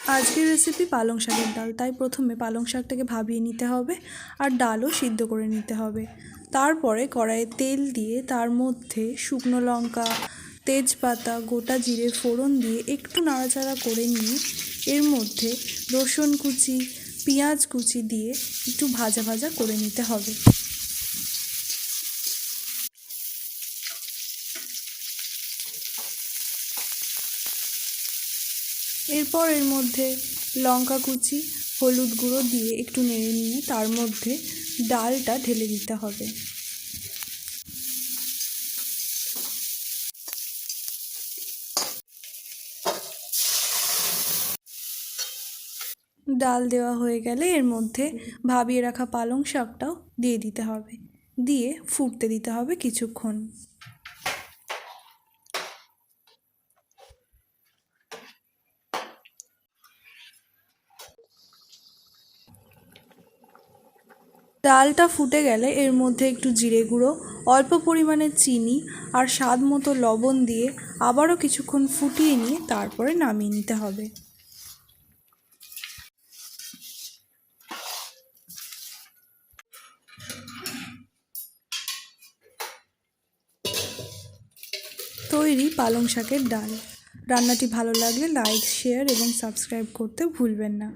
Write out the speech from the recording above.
আজকের রেসিপি পালং শাকের ডাল। তাই প্রথমে পালং শাকটাকে ভাবিয়ে নিতে হবে আর ডালও সিদ্ধ করে নিতে হবে। তারপরে কড়াইয়ে তেল দিয়ে তার মধ্যে শুকনো লঙ্কা, তেজপাতা, গোটা জিরে ফোড়ন দিয়ে একটু নাড়াচাড়া করে নিয়ে এর মধ্যে রসুন কুচি, পেঁয়াজ কুচি দিয়ে একটু ভাজা ভাজা করে নিতে হবে। এরপর এর মধ্যে লঙ্কা কুচি, হলুদ গুঁড়ো দিয়ে একটু নেড়ে নিয়ে তার মধ্যে ডালটা ঢেলে দিতে হবে। ডাল দেওয়া হয়ে গেলে এর মধ্যে ভাবিয়ে রাখা পালং শাকটাও দিয়ে দিতে হবে, দিয়ে ফুটতে দিতে হবে কিছুক্ষণ। ডালটা ফুটে গেলে এর মধ্যে একটু জিরে গুঁড়ো, অল্প পরিমাণে চিনি আর স্বাদ মতো লবণ দিয়ে আবারও কিছুক্ষণ ফুটিয়ে নিয়ে তারপরে নামিয়ে নিতে হবে। তৈরি পালং শাকের ডাল। রান্নাটি ভালো লাগলে লাইক, শেয়ার এবং সাবস্ক্রাইব করতে ভুলবেন না।